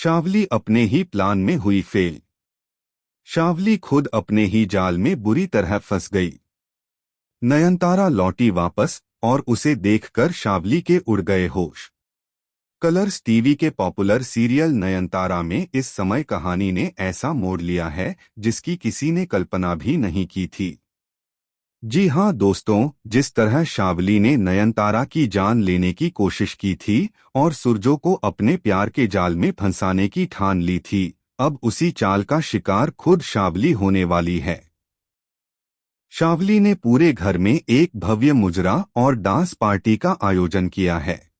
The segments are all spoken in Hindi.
शावली अपने ही प्लान में हुई फेल। शावली खुद अपने ही जाल में बुरी तरह फंस गई। नयनतारा लौटी वापस और उसे देखकर शावली के उड़ गए होश। कलर्स टीवी के पॉपुलर सीरियल नयनतारा में इस समय कहानी ने ऐसा मोड़ लिया है जिसकी किसी ने कल्पना भी नहीं की थी। जी हाँ दोस्तों, जिस तरह शावली ने नयनतारा की जान लेने की कोशिश की थी और सुरजो को अपने प्यार के जाल में फंसाने की ठान ली थी, अब उसी चाल का शिकार खुद शावली होने वाली है। शावली ने पूरे घर में एक भव्य मुजरा और डांस पार्टी का आयोजन किया है।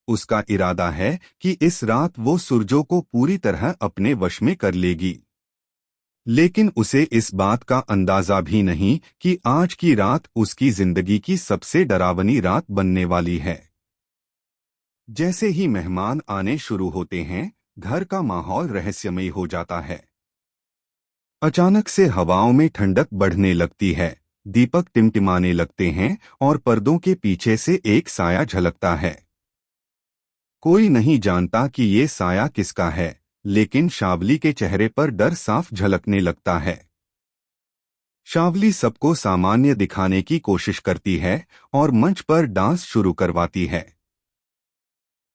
उसका इरादा है कि इस रात वो सुरजो को पूरी तरह अपने वश में कर लेगी। लेकिन उसे इस बात का अंदाजा भी नहीं कि आज की रात उसकी जिंदगी की सबसे डरावनी रात बनने वाली है। जैसे ही मेहमान आने शुरू होते हैं, घर का माहौल रहस्यमयी हो जाता है। अचानक से हवाओं में ठंडक बढ़ने लगती है, दीपक टिमटिमाने लगते हैं और पर्दों के पीछे से एक साया झलकता है। कोई नहीं जानता कि ये साया किसका है, लेकिन शावली के चेहरे पर डर साफ झलकने लगता है। शावली सबको सामान्य दिखाने की कोशिश करती है और मंच पर डांस शुरू करवाती है।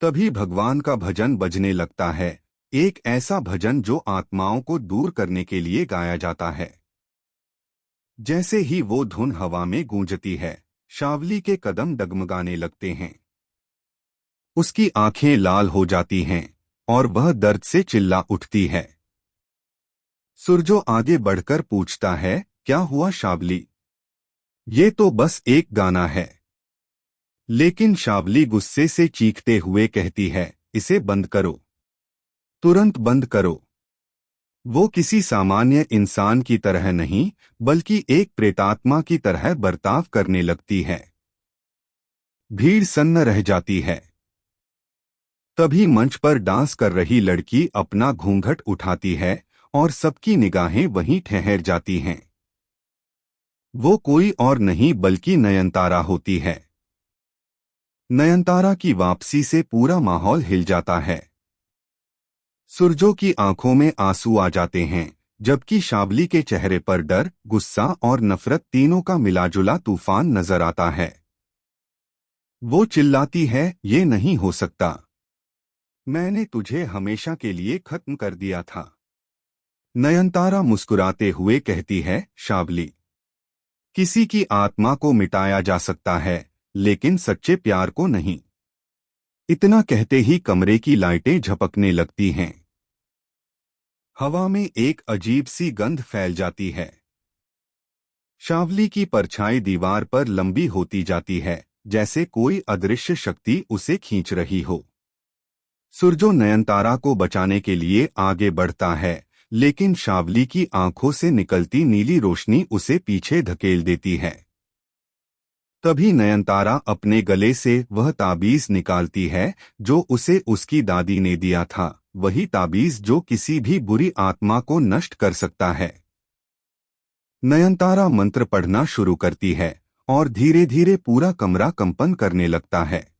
तभी भगवान का भजन बजने लगता है, एक ऐसा भजन जो आत्माओं को दूर करने के लिए गाया जाता है। जैसे ही वो धुन हवा में गूंजती है, शावली के कदम डगमगाने लगते हैं। उसकी आंखें लाल हो जाती हैं और वह दर्द से चिल्ला उठती है। सुरजो आगे बढ़कर पूछता है, क्या हुआ शावली? ये तो बस एक गाना है। लेकिन शावली गुस्से से चीखते हुए कहती है, इसे बंद करो, तुरंत बंद करो। वो किसी सामान्य इंसान की तरह नहीं, बल्कि एक प्रेतात्मा की तरह बर्ताव करने लगती है। भीड़ सन्न रह जाती है। तभी मंच पर डांस कर रही लड़की अपना घूंघट उठाती है और सबकी निगाहें वहीं ठहर जाती हैं। वो कोई और नहीं बल्कि नयनतारा होती है। नयनतारा की वापसी से पूरा माहौल हिल जाता है। सुरजो की आंखों में आंसू आ जाते हैं, जबकि शावली के चेहरे पर डर, गुस्सा और नफरत तीनों का मिलाजुला तूफान नजर आता है। वो चिल्लाती है, ये नहीं हो सकता। मैंने तुझे हमेशा के लिए खत्म कर दिया था। नयनतारा मुस्कुराते हुए कहती है, शावली, किसी की आत्मा को मिटाया जा सकता है, लेकिन सच्चे प्यार को नहीं। इतना कहते ही कमरे की लाइटें झपकने लगती हैं। हवा में एक अजीब सी गंध फैल जाती है। शावली की परछाई दीवार पर लंबी होती जाती है, जैसे कोई अदृश्य शक्ति उसे खींच रही हो। सुरजो नयनतारा को बचाने के लिए आगे बढ़ता है, लेकिन शावली की आंखों से निकलती नीली रोशनी उसे पीछे धकेल देती है। तभी नयनतारा अपने गले से वह ताबीज निकालती है जो उसे उसकी दादी ने दिया था, वही ताबीज जो किसी भी बुरी आत्मा को नष्ट कर सकता है। नयनतारा मंत्र पढ़ना शुरू करती है और धीरे धीरे पूरा कमरा कंपन करने लगता है।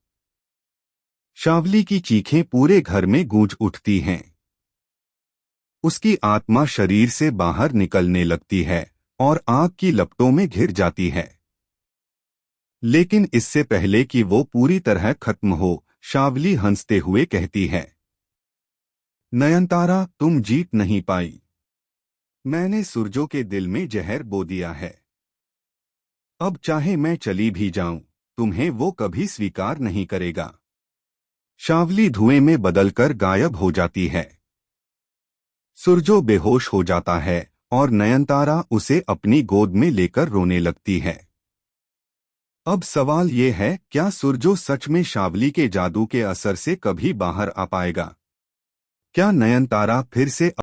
शावली की चीखें पूरे घर में गूंज उठती हैं। उसकी आत्मा शरीर से बाहर निकलने लगती है और आग की लपटों में घिर जाती है। लेकिन इससे पहले कि वो पूरी तरह खत्म हो, शावली हंसते हुए कहती है, नयनतारा, तुम जीत नहीं पाई। मैंने सुरजो के दिल में जहर बो दिया है। अब चाहे मैं चली भी जाऊं, तुम्हें वो कभी स्वीकार नहीं करेगा। शावली धुएं में बदलकर गायब हो जाती है। सुरजो बेहोश हो जाता है और नयनतारा उसे अपनी गोद में लेकर रोने लगती है। अब सवाल ये है, क्या सुरजो सच में शावली के जादू के असर से कभी बाहर आ पाएगा? क्या नयनतारा फिर से